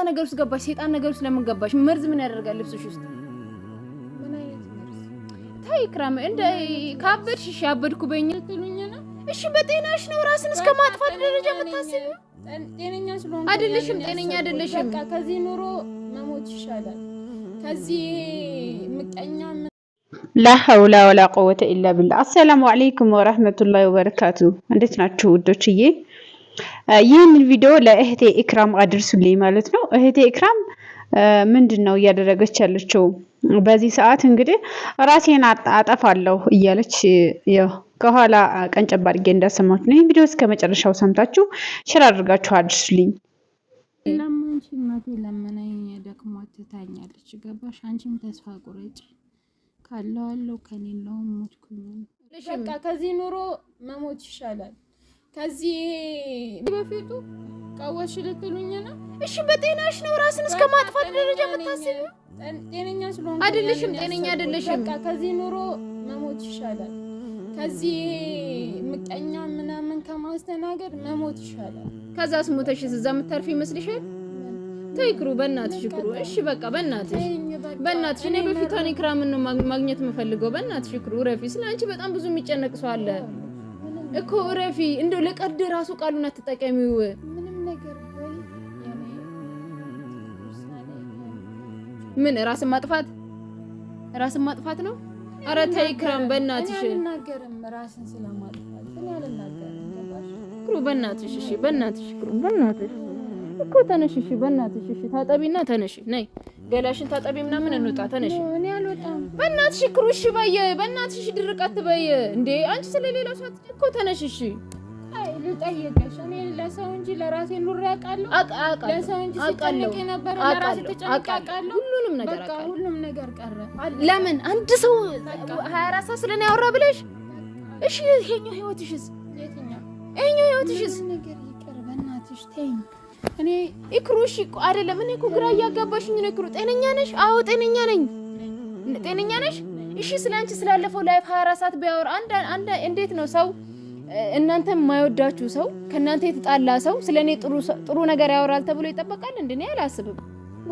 ነገር ውስጥ ገባሽ ሰይጣን ነገር ውስጥ ለምን ገባሽ መርዝ ምን ያደርጋል ልብስሽ ውስጥ ምን አይነት መርዝ ታይ ኢክራም እንደ ካበድሽ እሺ አበድኩ በእኛ ትሉኝና እሺ በጤናሽ ነው ራስን እስከ ማጥፋት ደረጃ የምታስቢው ጤነኛ ስለሆነ አይደለሽም ጤነኛ አይደለሽም በቃ ከዚህ ኑሮ መሞት ይሻላል ከዚህ ምቀኛ لا حول ولا قوة إلا بالله السلام عليكم ورحمة الله وبركاته እንዴት ናችሁ ውዶችዬ ይህንን ቪዲዮ ለእህቴ ኢክራም አድርሱልኝ ማለት ነው እህቴ ኢክራም ምንድነው ያደረገች ያለችው በዚህ ሰዓት እንግዲህ ራሴን አጠፋለሁ እያለች ያው ከኋላ ቀንጨብ አድርጌ እንዳሰማችሁ ነው ቪዲዮ እስከ መጨረሻው ሰምታችሁ ሼር አድርጋችሁ አድርሱልኝ ለማንቺ እናቴ ለመናኝ ደክሞት ታኛለች ገባሽ አንቺም ተስፋ ቁረጭ ካለው ከሌለው ሞትኩኝ በቃ ከዚህ ኑሮ መሞት ይሻላል ከዚህ በፊቱ ቀወሽ ልትሉኝ ነው እሺ በጤናሽ ነው ራስን እስከ ማጥፋት ደረጃ የምታስቢው ጤነኛ ስለሆነ አይደለሽም ጤነኛ አይደለሽም በቃ ከዚህ ኑሮ መሞት ይሻላል ከዚህ ምቀኛ ምናምን ከማስተናገድ መሞት ይሻላል ከዛስ ሞተሽ እዛ የምታርፊ ይመስልሻል ተይክሩ በእናትሽ ክሩ እሺ በቃ በእናትሽ እኔ በፊቷን ኢክራምን ነው ማግኘት የምፈልገው በእናትሽ ክሩ ረፊ ስለአንቺ በጣም ብዙ የሚጨነቅ ሰው አለ እኮ ረፊ እንደው ለቀድ ራሱ ቃሉን አትጠቀሚው ምንም ነገር ወይ ምን ራስን ማጥፋት ነው አረ ተይ ኢክራም በእናትሽ እናገርም ራስን ስለማጥፋት ስለናገርም ክሩ በእናትሽ እሺ በእናትሽ ክሩ በእናትሽ እኮ ተነሽ እሺ በእናትሽ እሺ ታጠቢና ተነሽ ነይ ገላሽን ታጠቢ ምናምን እንውጣ ተነሽ እኔ አልወጣም በእናትሽ ክሩ እሺ በየ በእናትሽ ድርቀት በየ እንዴ አንቺ ስለሌላው ሰዓት እኮ ተነሽ እሺ አይ ልጠይቅሽ እኔ ለሰው እንጂ ለራሴ ኑር ያቃለሁ ለሰው እንጂ ሲጨነቅ ነበር ለራሴ ተጨነቃለሁ ሁሉንም ነገር በቃ ሁሉም ነገር ቀረ ለምን አንድ ሰው 24 ሰዓት ስለኔ ያወራ ብለሽ እሺ ይሄኛው ህይወትሽስ ነገር ይቀር በእናትሽ ተይኝ እኔ ኢክሩሽ አይደለም እኔ እኮ ግራ እያጋባሽኝ ነው ኢክሩ ጤነኛ ነሽ አዎ ጤነኛ ነኝ ጤነኛ ነሽ እሺ ስላንቺ ስላለፈው ላይፍ 24 ሰዓት ቢያወራ አንድ እንዴት ነው ሰው እናንተ የማይወዳችሁ ሰው ከናንተ የተጣላ ሰው ስለኔ ጥሩ ነገር ያወራል ተብሎ ይጠበቃል እንደኔ አላስብም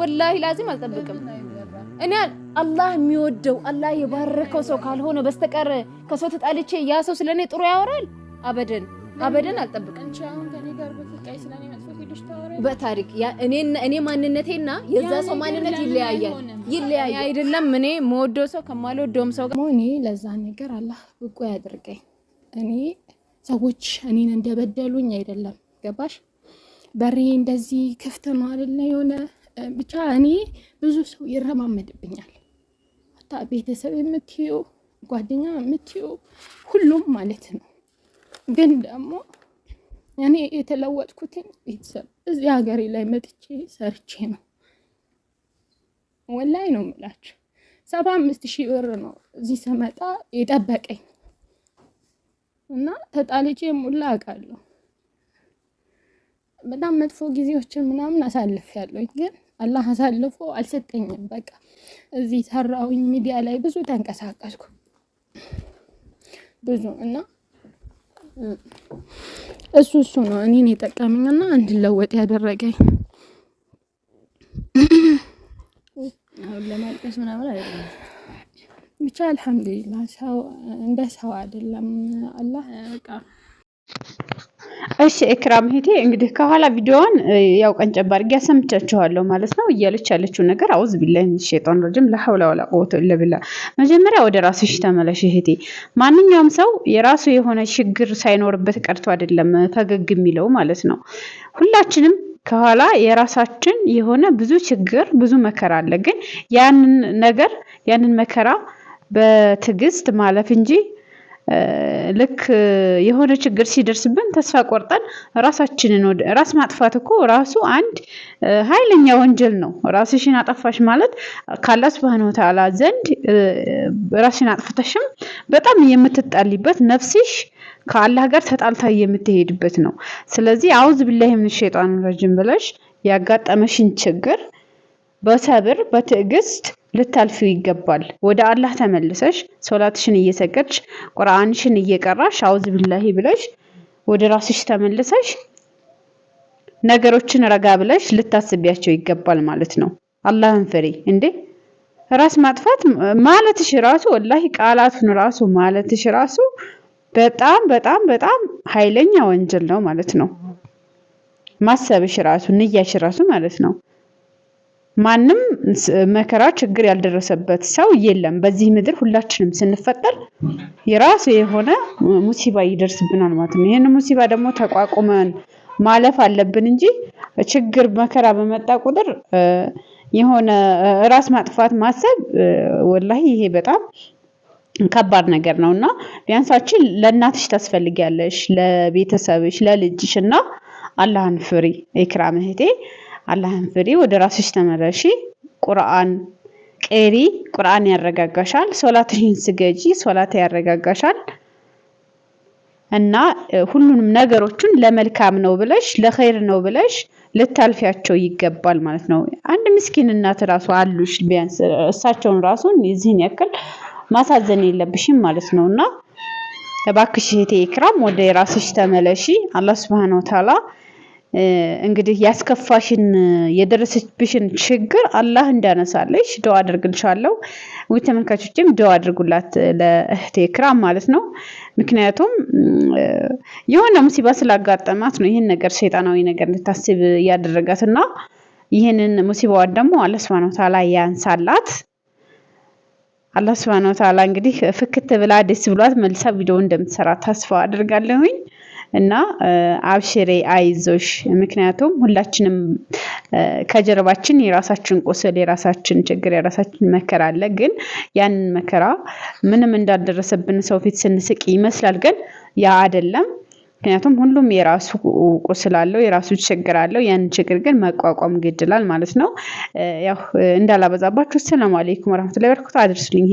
ወላሂ ላዚም አልጠብቅም እኔ አላህ የሚወደው አላህ የባረከው ሰው ካልሆነ በስተቀር ከሰው ተጣልቼ ያ ሰው ስለኔ ጥሩ ያወራል አበደን አልጠብቅም አንቺ አሁን ከኔ ጋር በፍቅር ስለኔ መጥፎ ሄድሽ ታወራለሽ በታሪክ ያ እኔ ማንነቴና የዛ ሰው ማንነት ይለያያል አይደለም እኔ መወደው ሰው ከማልወደውም ሰው ጋር እኔ ለዛ ነገር አላህ ብቁ ያድርገኝ እኔ ሰዎች እኔን እንደበደሉኝ አይደለም ገባሽ በሬ እንደዚህ ክፍት ነው አይደለ የሆነ ብቻ እኔ ብዙ ሰው ይረማመድብኛል አታ ቤተሰብ የምትዩ ጓደኛ የምትዩ ሁሉም ማለት ነው ግን ደግሞ እኔ የተለወጥኩት ቤተሰብ እዚህ ሀገሬ ላይ መጥቼ ሰርቼ ነው ወላሂ ነው የምላችሁ 75,000 ብር ነው እዚህ ስመጣ የጠበቀኝ እና ተጣልቼ ሙላ አውቃለሁ በጣም መጥፎ ጊዜዎችን ምናምን አሳልፌያለሁ ግን አላህ አሳልፎ አልሰጠኝም በቃ እዚህ ሰራውኝ ሚዲያ ላይ ብዙ ተንቀሳቀስኩ ብዙ እና እሱ ነው እኔን የጠቀመኝና እንድለወጥ ያደረገኝ አሁን ለማልቀስ ምናምን አይደለም ብቻ አልহামዱሊላህ ሰው እንደ ሰው አይደለም አላህ በቃ እሺ ኢክራም ሄቴ እንግዲህ ከኋላ ቪዲዮውን ያው ቀንጨብ አድርጌ አሰምቻችኋለሁ ማለት ነው እያለች ያለችው ነገር አውዝ ቢላሂ ሸይጣን ረጅም ለሐውላ ወላ ቁወተ ኢላ ቢላህ መጀመሪያ ወደ ራስሽ ተመለሽ ሄቴ ማንኛውም ሰው የራሱ የሆነ ችግር ሳይኖርበት ቀርቶ አይደለም ፈገግ የሚለው ማለት ነው ሁላችንም ከኋላ የራሳችን የሆነ ብዙ ችግር ብዙ መከራ አለ ግን ያንን መከራ በትግስት ማለፍ እንጂ ልክ የሆነ ችግር ሲደርስብን ተስፋ ቆርጠን ራሳችንን ራስ ማጥፋት እኮ ራሱ አንድ ኃይለኛ ወንጀል ነው ራስሽን አጠፋሽ ማለት ከአላህ Subhanahu Wa Ta'ala ዘንድ ራስሽን አጥፍተሽም በጣም የምትጣሊበት ነፍስሽ ከአላህ ጋር ተጣልታ የምትሄድበት ነው ስለዚህ አውዝ ቢላሂ ምን ሸይጣን ረጅም ብለሽ ያጋጠመሽን ችግር በሰብር በትዕግስት ልታልፊው ይገባል ወደ አላህ ተመልሰሽ ሶላትሽን እየሰገድሽ ቁርአንሽን እየቀራሽ አውዝ ቢላሂ ብለሽ ወደ ራስሽ ተመልሰሽ ነገሮችን ረጋ ብለሽ ልታስቢያቸው ይገባል ማለት ነው። አላህን ፍሪ እንዴ! ራስ ማጥፋት ማለትሽ ራሱ ወላሂ ቃላቱን ራሱ ማለትሽ ራሱ በጣም በጣም በጣም ኃይለኛ ወንጀል ነው ማለት ነው። ማሰብሽ ራሱ ንያሽ ራሱ ማለት ነው። ማንም መከራ ችግር ያልደረሰበት ሰው የለም በዚህ ምድር። ሁላችንም ስንፈጠር የራሱ የሆነ ሙሲባ ይደርስብናል ማለት ነው። ይሄን ሙሲባ ደግሞ ተቋቁመን ማለፍ አለብን እንጂ ችግር መከራ በመጣ ቁጥር የሆነ ራስ ማጥፋት ማሰብ ወላሂ ይሄ በጣም ከባድ ነገር ነውና ቢያንሳችን ለእናትሽ ታስፈልጊያለሽ፣ ለቤተሰብሽ፣ ለልጅሽና አላህን ፍሪ። ኢክራም እህቴ አላህን ፍሪ፣ ወደ ራስሽ ተመለሺ፣ ቁርአን ቅሪ፣ ቁርአን ያረጋጋሻል። ሶላትሽን ስገጂ፣ ሶላት ያረጋጋሻል። እና ሁሉንም ነገሮችን ለመልካም ነው ብለሽ ለኸይር ነው ብለሽ ልታልፊያቸው ይገባል ማለት ነው። አንድ ምስኪን እናት ራሱ አሉሽ፣ ቢያንስ እሳቸውን ራሱ እዚህን ያክል ማሳዘን የለብሽም ማለት ነውና እባክሽ እህቴ ኢክራም ወደ ራስሽ ተመለሺ። አላህ Subhanahu Wa Ta'ala እንግዲህ ያስከፋሽን የደረሰብሽን ችግር አላህ እንዳነሳለሽ ዱአ አድርግልሻለሁ። ወይ ተመልካቾችም ዱአ አድርጉላት ለእህቴ ኢክራም ማለት ነው። ምክንያቱም የሆነ ሙሲባ ስላጋጠማት ነው ይሄን ነገር ሸይጣናዊ ነገር እንድታስብ ያደረጋትና ይሄንን ሙሲባዋን ደግሞ አላህ Subhanahu Wa Ta'ala ያንሳላት። አላህ Subhanahu Wa Ta'ala እንግዲህ ፍክት ብላ ደስ ብሏት መልሳ ቪዲዮ እንደምትሰራ ተስፋ አድርጋለሁኝ። እና አብሽሬ አይዞሽ። ምክንያቱም ሁላችንም ከጀርባችን የራሳችን ቁስል፣ የራሳችን ችግር፣ የራሳችን መከራ አለ። ግን ያንን መከራ ምንም እንዳልደረሰብን ሰው ፊት ስንስቅ ይመስላል፣ ግን ያ አይደለም። ምክንያቱም ሁሉም የራሱ ቁስል አለው፣ የራሱ ችግር አለው። ያንን ችግር ግን መቋቋም ግድላል ማለት ነው። ያው እንዳላበዛባችሁ ሰላም አለይኩም ወራህመቱላሂ ወበረካቱ። አድርሱልኝ።